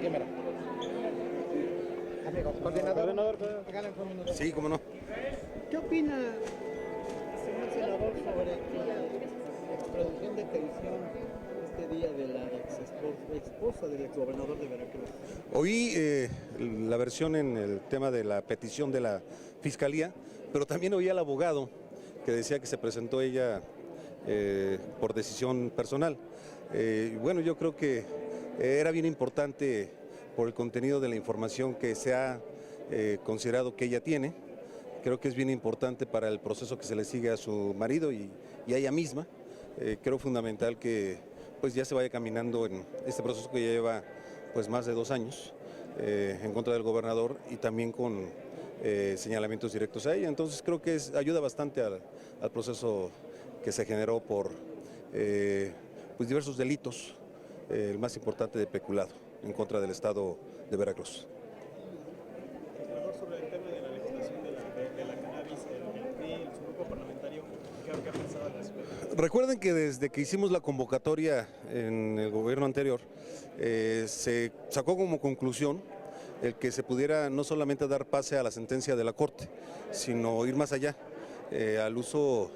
primera. Amigo, coordinador. Sí, cómo no. ¿Qué opina, señor senador, sobre la extradición de detención este día de la esposa del exgobernador de Veracruz? Oí la versión en el tema de la petición de la Fiscalía, pero también oí al abogado que decía que se presentó ella por decisión personal. Bueno, yo creo que era bien importante por el contenido de la información que se ha considerado que ella tiene. Creo que es bien importante para el proceso que se le sigue a su marido y a ella misma. Creo fundamental que pues ya se vaya caminando en este proceso que ya lleva pues más de 2 años en contra del gobernador y también con señalamientos directos a ella. Entonces creo que ayuda bastante al proceso que se generó por pues diversos delitos, el más importante de peculado en contra del Estado de Veracruz. Sobre el tema de la legislación de la cannabis, el PRI, su grupo parlamentario, ¿qué ha pensado al respecto? Recuerden que desde que hicimos la convocatoria en el gobierno anterior, se sacó como conclusión el que se pudiera no solamente dar pase a la sentencia de la Corte, sino ir más allá, al uso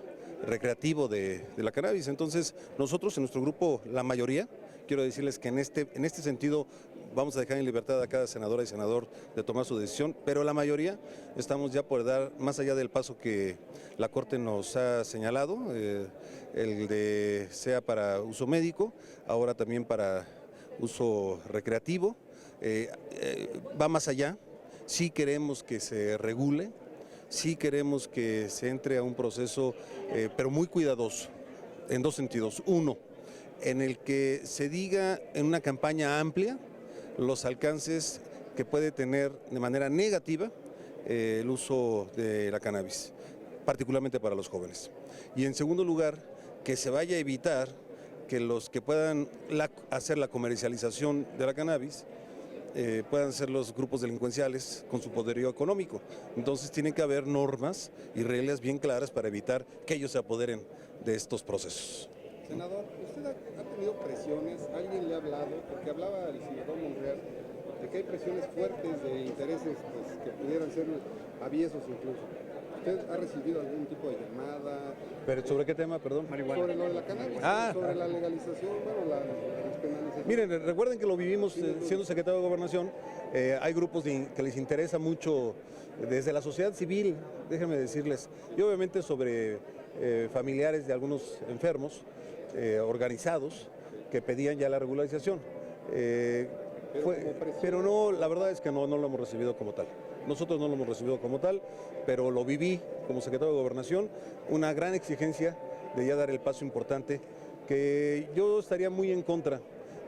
recreativo de la cannabis. Entonces, nosotros en nuestro grupo, la mayoría, quiero decirles que en este sentido vamos a dejar en libertad a cada senadora y senador de tomar su decisión, pero la mayoría estamos ya por dar más allá del paso que la Corte nos ha señalado, el de sea para uso médico, ahora también para uso recreativo, va más allá. Sí queremos que se regule, sí queremos que se entre a un proceso, pero muy cuidadoso, en 2 sentidos. Uno, en el que se diga en una campaña amplia los alcances que puede tener de manera negativa el uso de la cannabis, particularmente para los jóvenes. Y en segundo lugar, que se vaya a evitar que los que puedan hacer la comercialización de la cannabis puedan ser los grupos delincuenciales con su poderío económico. Entonces tiene que haber normas y reglas bien claras para evitar que ellos se apoderen de estos procesos. Senador, ¿usted ha tenido presiones? ¿Alguien le ha hablado? Porque hablaba el senador Monreal de que hay presiones fuertes de intereses pues, que pudieran ser aviesos incluso. ¿Usted ha recibido algún tipo de llamada? ¿Pero sobre qué tema, perdón? Sobre lo de la cannabis, sobre la legalización, bueno, la despenalización. Miren, recuerden que lo vivimos siendo secretario de Gobernación. Hay grupos que les interesa mucho desde la sociedad civil, déjenme decirles, y obviamente sobre familiares de algunos enfermos organizados que pedían ya la regularización. Pero no, la verdad es que no lo hemos recibido como tal. Nosotros no lo hemos recibido como tal, pero lo viví como secretario de Gobernación, una gran exigencia de ya dar el paso importante, que yo estaría muy en contra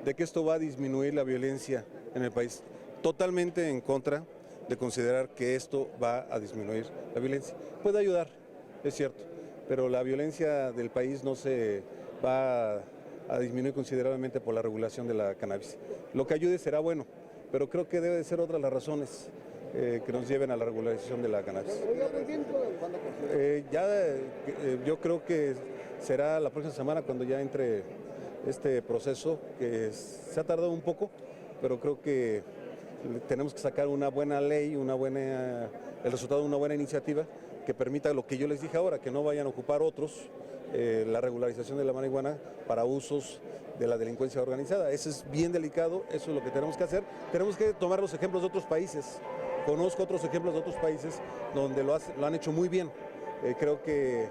de que esto va a disminuir la violencia en el país. Totalmente en contra de considerar que esto va a disminuir la violencia. Puede ayudar, es cierto, pero la violencia del país no se va a disminuir considerablemente por la regulación de la cannabis. Lo que ayude será bueno, pero creo que debe de ser otras las razones que nos lleven a la regularización de la cannabis. Yo creo que será la próxima semana cuando ya entre este proceso, que se ha tardado un poco, pero creo que tenemos que sacar una buena ley, el resultado de una buena iniciativa que permita lo que yo les dije ahora, que no vayan a ocupar otros la regularización de la marihuana para usos de la delincuencia organizada. Eso es bien delicado, eso es lo que tenemos que hacer. Tenemos que tomar los ejemplos de otros países. Conozco otros ejemplos de otros países donde lo han hecho muy bien. Creo que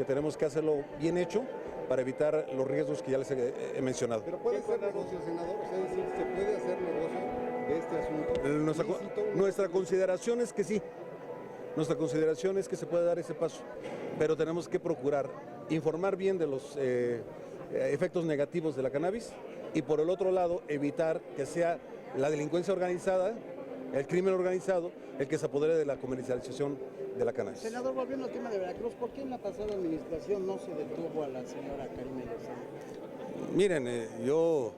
tenemos que hacerlo bien hecho para evitar los riesgos que ya les he mencionado. Pero puede ser negocio, senador, o sea, es decir, ¿se puede hacer negocio de este asunto? Nuestra consideración es que sí. Nuestra consideración es que se puede dar ese paso, pero tenemos que procurar informar bien de los efectos negativos de la cannabis y por el otro lado evitar que sea la delincuencia organizada, el crimen organizado, el que se apodere de la comercialización de la cannabis. Senador, volviendo al tema de Veracruz, ¿por qué en la pasada administración no se detuvo a la señora Karime Lozano? Miren, yo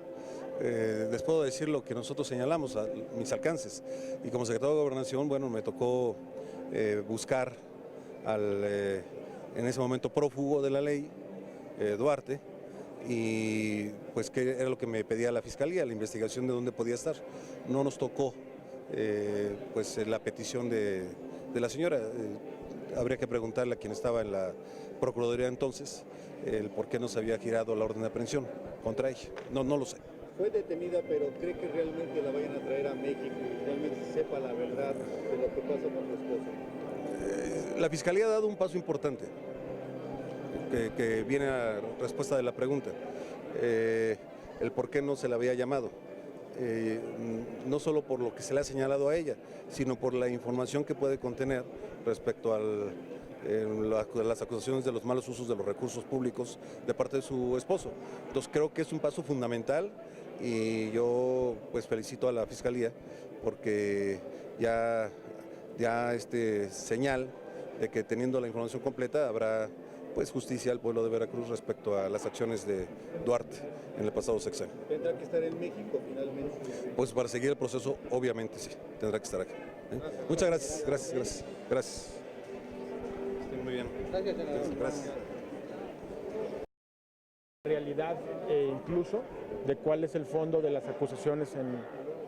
les puedo decir lo que nosotros señalamos, a mis alcances, y como secretario de Gobernación, bueno, me tocó buscar al en ese momento prófugo de la ley, Duarte, y pues que era lo que me pedía la Fiscalía, la investigación de dónde podía estar. No nos tocó pues la petición de la señora. Habría que preguntarle a quien estaba en la Procuraduría entonces el por qué no se había girado la orden de aprehensión contra ella. No lo sé. Fue detenida, pero ¿cree que realmente la vayan a traer a México y realmente sepa la verdad de lo que pasa con su esposa? La Fiscalía ha dado un paso importante, que viene a respuesta de la pregunta, el por qué no se la había llamado. No solo por lo que se le ha señalado a ella, sino por la información que puede contener respecto a las acusaciones de los malos usos de los recursos públicos de parte de su esposo. Entonces creo que es un paso fundamental y yo pues felicito a la Fiscalía porque ya señal de que teniendo la información completa habrá pues justicia al pueblo de Veracruz respecto a las acciones de Duarte en el pasado sexenio. ¿Tendrá que estar en México finalmente? Pues para seguir el proceso, obviamente sí, tendrá que estar aquí. Muchas gracias. Estén muy bien. Gracias, senador. Gracias. Realidad incluso de cuál es el fondo de las acusaciones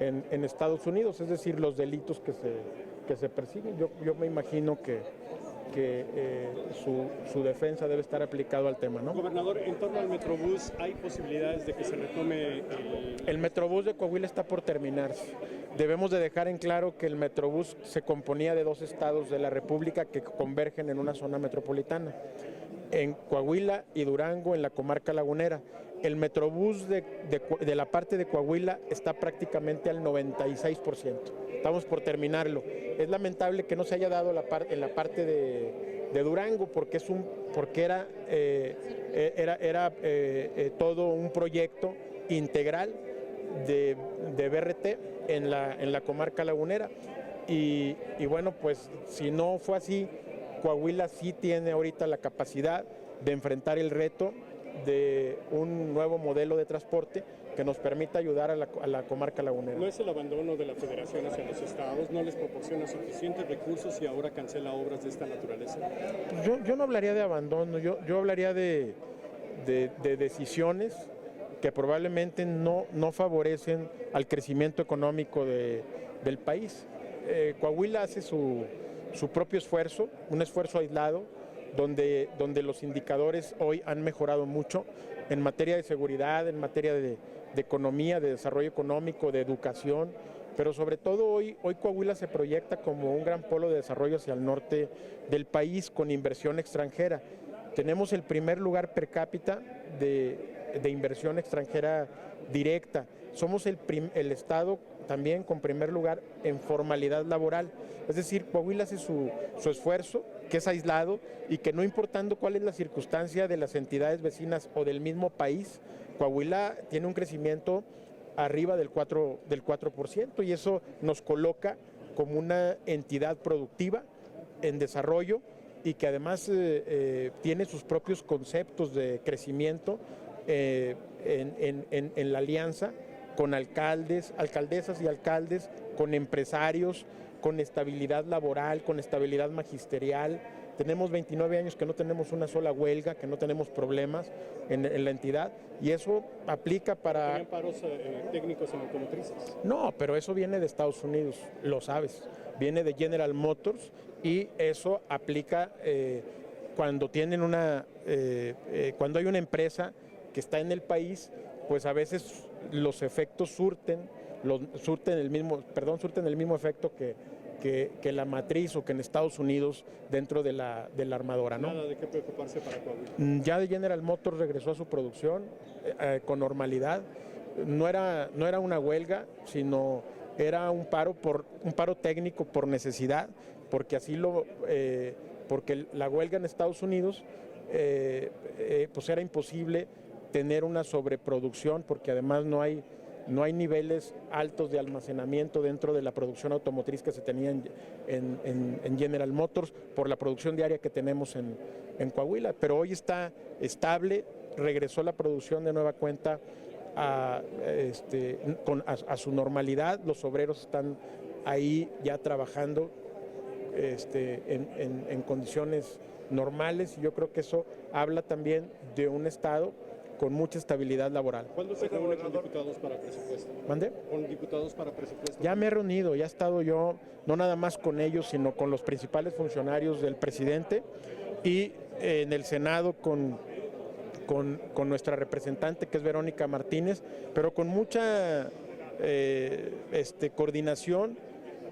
en Estados Unidos, es decir, los delitos que se persiguen. Yo me imagino que su defensa debe estar aplicado al tema, ¿no? Gobernador, en torno al Metrobús, ¿hay posibilidades de que se retome El Metrobús de Coahuila está por terminarse. Debemos de dejar en claro que el Metrobús se componía de 2 estados de la República que convergen en una zona metropolitana, en Coahuila y Durango, en la comarca lagunera. El Metrobús de la parte de Coahuila está prácticamente al 96%. Estamos por terminarlo. Es lamentable que no se haya dado en la parte de Durango porque era todo un proyecto integral de BRT en la comarca lagunera. Y bueno, pues si no fue así, Coahuila sí tiene ahorita la capacidad de enfrentar el reto de un nuevo modelo de transporte que nos permita ayudar a la comarca lagunera. ¿No es el abandono de la federación hacia los estados? ¿No les proporciona suficientes recursos y ahora cancela obras de esta naturaleza? Yo no hablaría de abandono, yo hablaría de decisiones que probablemente no favorecen al crecimiento económico del país. Coahuila hace su propio esfuerzo, un esfuerzo aislado, donde los indicadores hoy han mejorado mucho en materia de seguridad, en materia de economía, de desarrollo económico, de educación, pero sobre todo hoy Coahuila se proyecta como un gran polo de desarrollo hacia el norte del país con inversión extranjera. Tenemos el primer lugar per cápita de inversión extranjera directa. Somos el estado también con primer lugar en formalidad laboral. Es decir, Coahuila hace su esfuerzo, que es aislado y que no importando cuál es la circunstancia de las entidades vecinas o del mismo país, Coahuila tiene un crecimiento arriba del 4% y eso nos coloca como una entidad productiva en desarrollo y que además tiene sus propios conceptos de crecimiento en la alianza con alcaldesas y alcaldes, con empresarios, con estabilidad laboral, con estabilidad magisterial. Tenemos 29 años que no tenemos una sola huelga, que no tenemos problemas en la entidad y eso aplica para... ¿Tenían paros técnicos en automotrices? No, pero eso viene de Estados Unidos, lo sabes. Viene de General Motors y eso aplica cuando cuando hay una empresa que está en el país, pues a veces los efectos surten el mismo efecto que la matriz o que en Estados Unidos dentro de la armadora, ¿no? Nada de qué preocuparse para Coahuila. Ya de General Motors regresó a su producción con normalidad. No era una huelga, sino era un paro técnico por necesidad, porque porque la huelga en Estados Unidos pues era imposible tener una sobreproducción porque además no hay niveles altos de almacenamiento dentro de la producción automotriz que se tenía en General Motors por la producción diaria que tenemos en Coahuila, pero hoy está estable, regresó la producción de nueva cuenta a su normalidad, los obreros están ahí ya trabajando en condiciones normales y yo creo que eso habla también de un estado con mucha estabilidad laboral. ¿Cuándo se reúne con diputados para presupuesto? ¿Mande? Con diputados para presupuesto. Ya me he reunido, ya he estado yo, no nada más con ellos, sino con los principales funcionarios del presidente y en el Senado con nuestra representante, que es Verónica Martínez, pero con mucha coordinación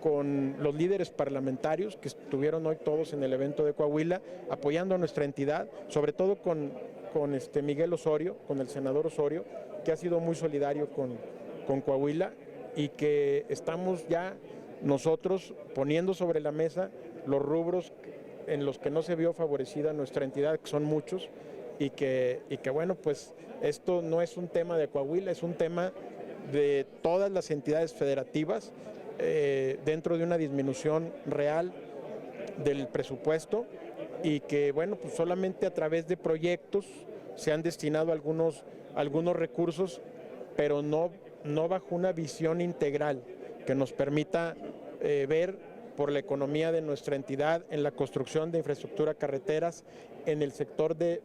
con los líderes parlamentarios que estuvieron hoy todos en el evento de Coahuila, apoyando a nuestra entidad, sobre todo con Miguel Osorio, con el senador Osorio, que ha sido muy solidario con Coahuila y que estamos ya nosotros poniendo sobre la mesa los rubros en los que no se vio favorecida nuestra entidad, que son muchos, y que bueno, pues esto no es un tema de Coahuila, es un tema de todas las entidades federativas dentro de una disminución real del presupuesto y que bueno, pues solamente a través de proyectos se han destinado algunos recursos, pero no bajo una visión integral que nos permita ver por la economía de nuestra entidad en la construcción de infraestructura, carreteras, en el sector de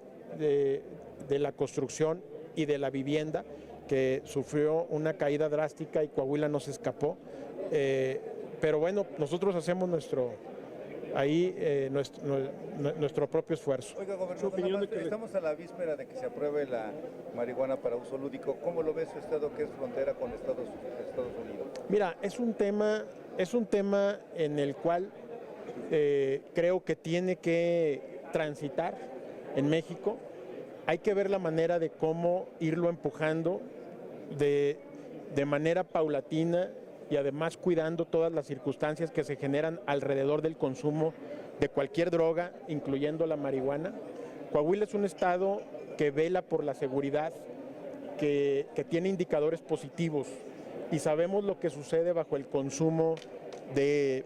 la construcción y de la vivienda, que sufrió una caída drástica y Coahuila no se escapó. Pero bueno, nosotros hacemos nuestro propio esfuerzo. Oiga, gobernador, estamos a la víspera de que se apruebe la marihuana para uso lúdico. ¿Cómo lo ve su estado, que es frontera con Estados Unidos? Mira, es un tema en el cual creo que tiene que transitar en México. Hay que ver la manera de cómo irlo empujando de manera paulatina y además cuidando todas las circunstancias que se generan alrededor del consumo de cualquier droga, incluyendo la marihuana. Coahuila es un estado que vela por la seguridad, que tiene indicadores positivos y sabemos lo que sucede bajo el consumo de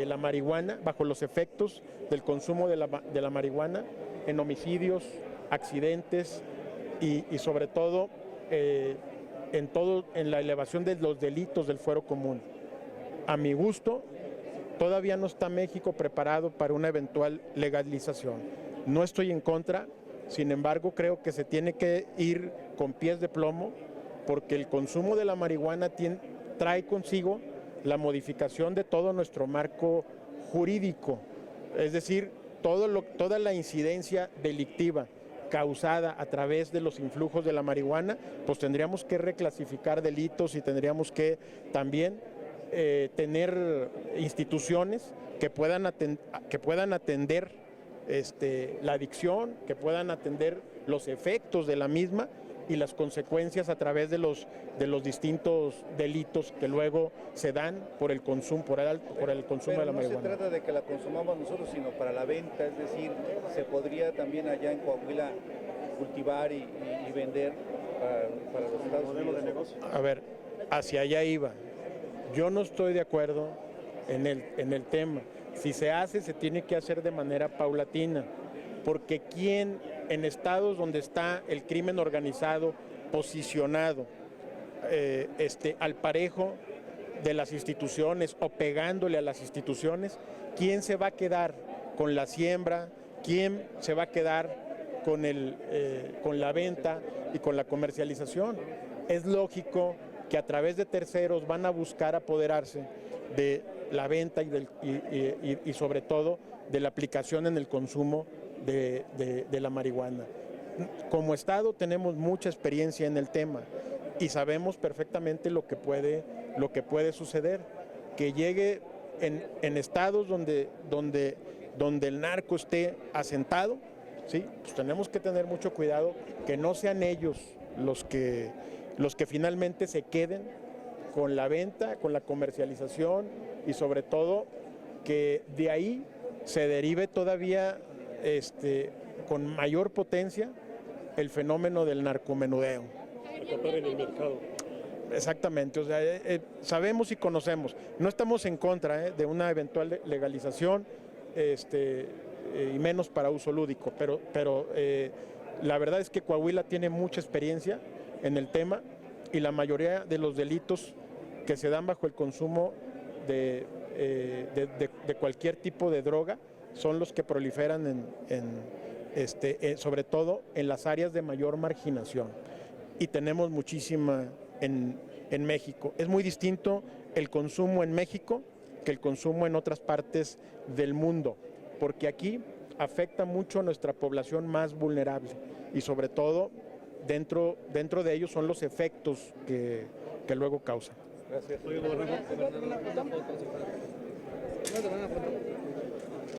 la marihuana, bajo los efectos del consumo de la marihuana en homicidios, accidentes y sobre todo en la elevación de los delitos del fuero común. A mi gusto, todavía no está México preparado para una eventual legalización. No estoy en contra, sin embargo, creo que se tiene que ir con pies de plomo porque el consumo de la marihuana trae consigo la modificación de todo nuestro marco jurídico, es decir, toda la incidencia delictiva causada a través de los influjos de la marihuana, pues tendríamos que reclasificar delitos y tendríamos que también tener instituciones que puedan atender la adicción, que puedan atender los efectos de la misma y las consecuencias a través de los distintos delitos que luego se dan por el consumo, por el consumo de la marihuana. No se trata de que la consumamos nosotros, sino para la venta, es decir, se podría también allá en Coahuila cultivar y vender para los Estados Unidos de negocio. A ver, hacia allá iba. Yo no estoy de acuerdo en el tema. Si se hace, se tiene que hacer de manera paulatina, porque en estados donde está el crimen organizado posicionado al parejo de las instituciones o pegándole a las instituciones, ¿quién se va a quedar con la siembra? ¿Quién se va a quedar con la venta y con la comercialización? Es lógico que a través de terceros van a buscar apoderarse de la venta y sobre todo de la aplicación en el consumo de la marihuana. Como Estado tenemos mucha experiencia en el tema y sabemos perfectamente lo que puede suceder, que llegue en estados donde el narco esté asentado, ¿sí? Pues tenemos que tener mucho cuidado que no sean ellos los que finalmente se queden con la venta, con la comercialización y sobre todo que de ahí se derive todavía con mayor potencia el fenómeno del narcomenudeo. Acabar en el mercado. Exactamente, o sea, sabemos y conocemos. No estamos en contra de una eventual legalización y menos para uso lúdico, pero la verdad es que Coahuila tiene mucha experiencia en el tema y la mayoría de los delitos que se dan bajo el consumo de cualquier tipo de droga son los que proliferan sobre todo en las áreas de mayor marginación. Y tenemos muchísima en México. Es muy distinto el consumo en México que el consumo en otras partes del mundo, porque aquí afecta mucho a nuestra población más vulnerable y sobre todo dentro de ellos son los efectos que luego causan. Gracias. Oye, gobernador, una foto.